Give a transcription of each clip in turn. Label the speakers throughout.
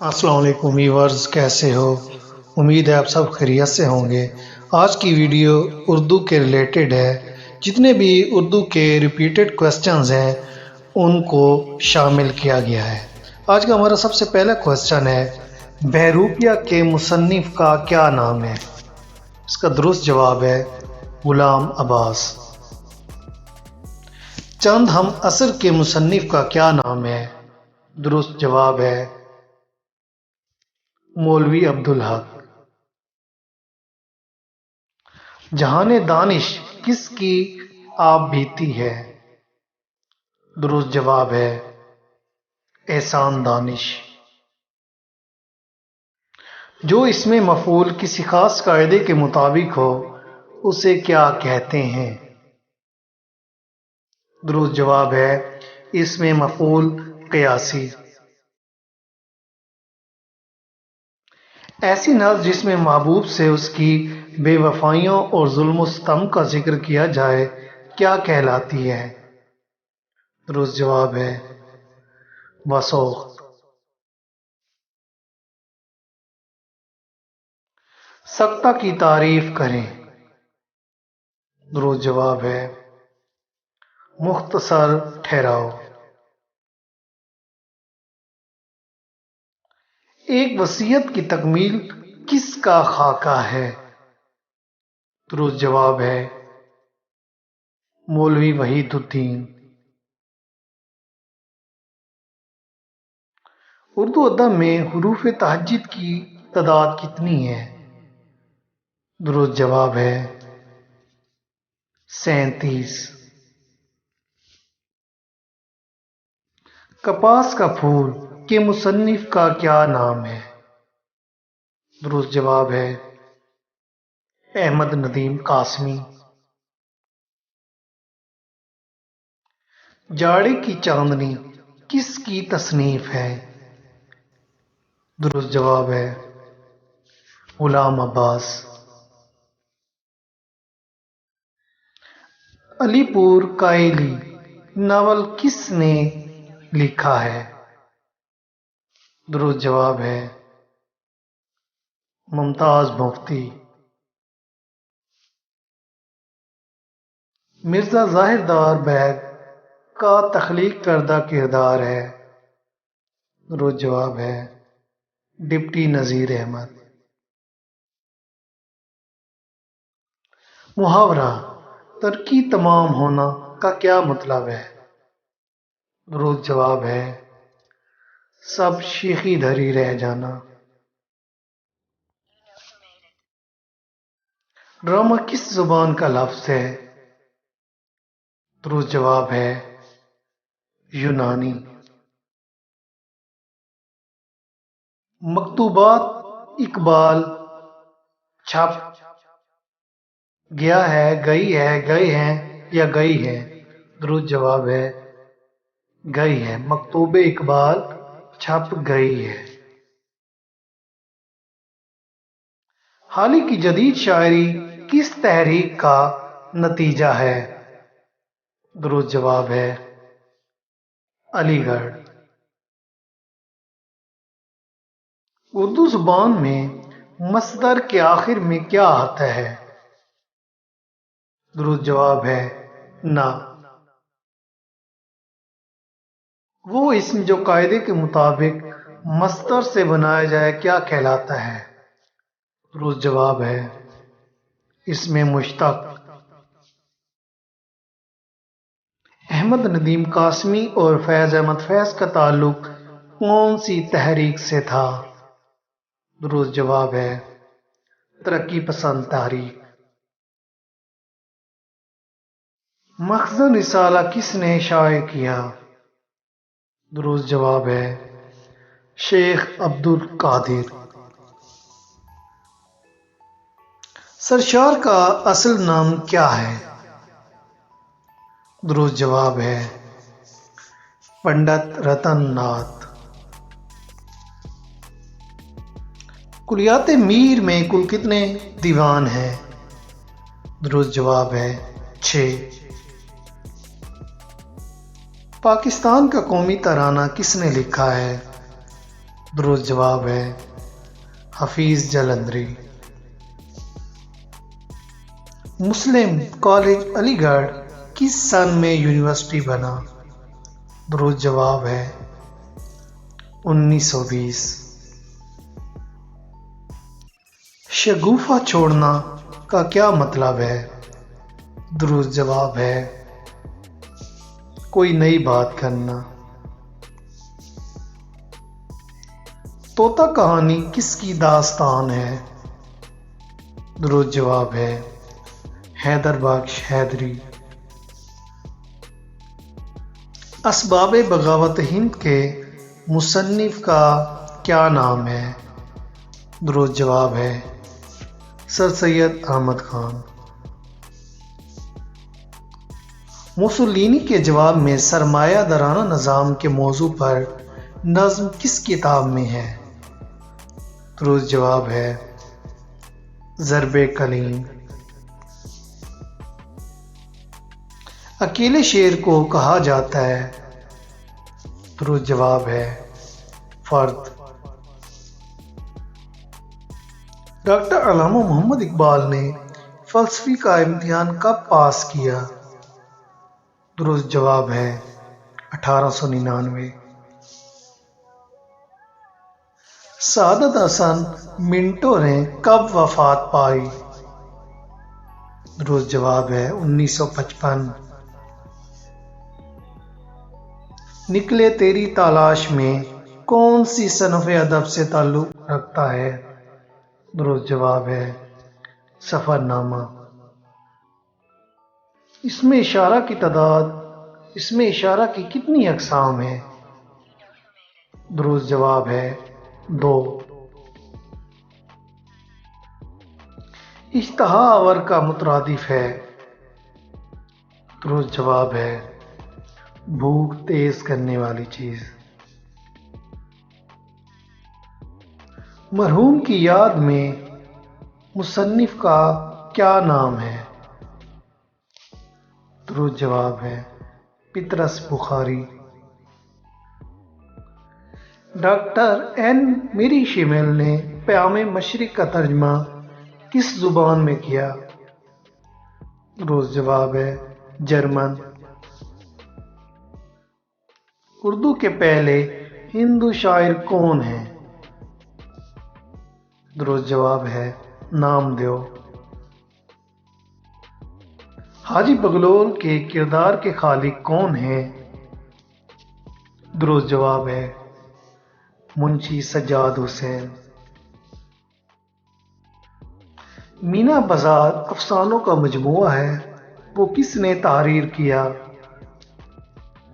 Speaker 1: السلام علیکم ویورز، کیسے ہو؟ امید ہے آپ سب خیریت سے ہوں گے۔ آج کی ویڈیو اردو کے ریلیٹڈ ہے۔ جتنے بھی اردو کے ریپیٹڈ کوسچنز ہیں ان کو شامل کیا گیا ہے۔ آج کا ہمارا سب سے پہلا کوسچن ہے، بہروپیہ کے مصنف کا کیا نام ہے؟ اس کا درست جواب ہے غلام عباس۔ چند ہم عصر کے مصنف کا کیا نام ہے؟ درست جواب ہے مولوی عبدالحق۔ جہان دانش کس کی آپ بیتی ہے؟ درست جواب ہے احسان دانش۔ جو اس میں مفعول کسی خاص قاعدے کے مطابق ہو اسے کیا کہتے ہیں؟ درست جواب ہے اس میں مفعول قیاسی۔ ایسی نعت جس میں محبوب سے اس کی بے وفائیوں اور ظلم و ستم کا ذکر کیا جائے کیا کہلاتی ہے؟ درست جواب ہے وسوق۔ سکتہ کی تعریف کریں۔ درست جواب ہے مختصر ٹھہراؤ۔ ایک وصیت کی تکمیل کس کا خاکہ ہے؟ درست جواب ہے مولوی وحید الدین۔ اردو ادب میں حروف تہجد کی تعداد کتنی ہے؟ درست جواب ہے 37۔ کپاس کا پھول کے مصنف کا کیا نام ہے؟ درست جواب ہے احمد ندیم قاسمی۔ جاڑے کی چاندنی کس کی تصنیف ہے؟ درست جواب ہے غلام عباس۔ علی پور کائلی ناول کس نے لکھا ہے؟ درست جواب ہے ممتاز مفتی۔ مرزا ظاہر دار بیگ کا تخلیق کردہ کردار ہے؟ درست جواب ہے ڈپٹی نذیر احمد۔ محاورہ ترکی تمام ہونا کا کیا مطلب ہے؟ درست جواب ہے سب شیخی دھری رہ جانا۔ ڈرامہ کس زبان کا لفظ ہے؟ درست جواب ہے یونانی۔ مکتوبات اقبال چھپ گیا ہے، گئی ہے، گئے ہیں یا گئی ہے؟ درست جواب ہے گئی ہے۔ مکتوب اقبال چھپ گئی ہے۔ حال ہی کی جدید شاعری کس تحریک کا نتیجہ ہے؟ درست جواب ہے علی گڑھ۔ اردو زبان میں مصدر کے آخر میں کیا آتا ہے؟ درست جواب ہے نا۔ وہ اسم جو قاعدے کے مطابق مصدر سے بنایا جائے کیا کہلاتا ہے؟ درست جواب ہے اسم مشتق۔ احمد ندیم قاسمی اور فیض احمد فیض کا تعلق کون سی تحریک سے تھا؟ درست جواب ہے ترقی پسند تحریک۔ مخزن رسالہ کس نے شائع کیا؟ درست جواب ہے شیخ عبد القادر۔ سرشار کا اصل نام کیا ہے؟ درست جواب ہے پنڈت رتن ناتھ۔ کلیات میر میں کل کتنے دیوان ہیں؟ درست جواب ہے 6۔ پاکستان کا قومی ترانہ کس نے لکھا ہے؟ درست جواب ہے حفیظ جلندری۔ مسلم کالج علی گڑھ کس سن میں یونیورسٹی بنا؟ درست جواب ہے 1920۔ شگوفہ چھوڑنا کا کیا مطلب ہے؟ درست جواب ہے کوئی نئی بات کرنا۔ طوطا کہانی کس کی داستان ہے؟ درست جواب ہے حیدر بخش حیدری۔ اسباب بغاوت ہند کے مصنف کا کیا نام ہے؟ درست جواب ہے سر سید احمد خان۔ موسولینی کے جواب میں سرمایہ دارانہ نظام کے موضوع پر نظم کس کتاب میں ہے؟ درست جواب ہے ضرب کلیم۔ اکیلے شیر کو کہا جاتا ہے؟ درست جواب ہے فرد۔ ڈاکٹر علامہ محمد اقبال نے فلسفے کا امتحان کب پاس کیا؟ درست جواب ہے 1899۔ سعادت حسن منٹو نے کب وفات پائی؟ درست جواب ہے 1955۔ نکلے تیری تلاش میں کون سی صنف ادب سے تعلق رکھتا ہے؟ درست جواب ہے سفر نامہ۔ اس میں اشارہ کی کتنی اقسام ہیں؟ درست جواب ہے 2۔ اشتہا آور کا مترادف ہے؟ درست جواب ہے بھوک تیز کرنے والی چیز۔ مرحوم کی یاد میں مصنف کا کیا نام ہے؟ درست جواب ہے پطرس بخاری۔ ڈاکٹر این میری شیمیل نے پیام مشرق کا ترجمہ کس زبان میں کیا؟ درست جواب ہے جرمن۔ اردو کے پہلے ہندو شاعر کون ہیں؟ درست جواب ہے نامدیو۔ حاجی بغلول کے کردار کے خالق کون ہیں؟ درست جواب ہے منشی سجاد حسین۔ مینا بازار افسانوں کا مجموعہ ہے، وہ کس نے تحریر کیا؟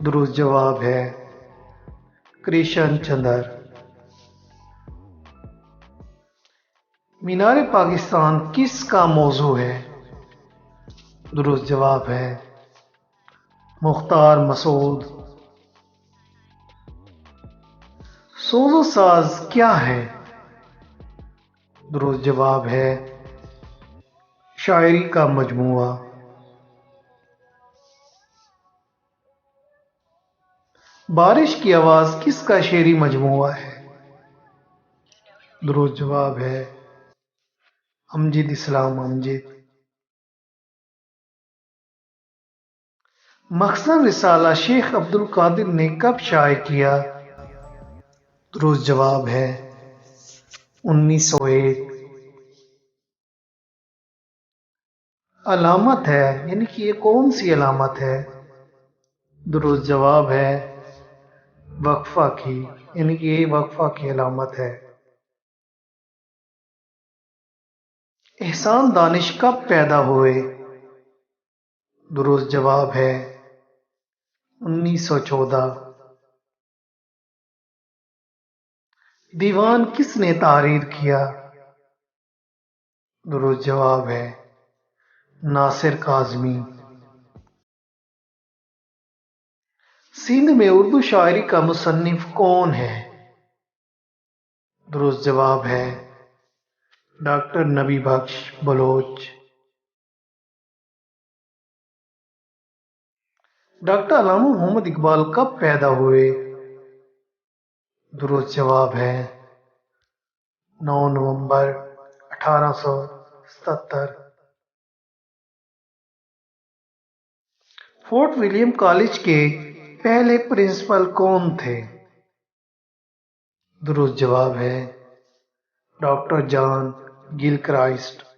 Speaker 1: درست جواب ہے کرشن چندر۔ مینار پاکستان کس کا موضوع ہے؟ درست جواب ہے مختار مسعود۔ سوز و ساز کیا ہے؟ درست جواب ہے شاعری کا مجموعہ۔ بارش کی آواز کس کا شعری مجموعہ ہے؟ درست جواب ہے امجد اسلام امجد۔ مخزن رسالہ شیخ عبد القادر نے کب شائع کیا؟ درست جواب ہے 1901۔ علامت ہے یعنی کہ یہ کون سی علامت ہے؟ درست جواب ہے وقفہ کی، یعنی کہ یہ وقفہ کی علامت ہے۔ احسان دانش کب پیدا ہوئے؟ درست جواب ہے 1914۔ دیوان کس نے تحریر کیا؟ درست جواب ہے ناصر کاظمی۔ سندھ میں اردو شاعری کا مصنف کون ہے؟ درست جواب ہے ڈاکٹر نبی بخش بلوچ۔ ڈاکٹر علامہ محمد اقبال کب پیدا ہوئے؟ درست جواب ہے 9 نومبر 1877۔ فورٹ ولیم کالج کے پہلے پرنسپل کون تھے؟ درست جواب ہے ڈاکٹر جان گل کرائسٹ۔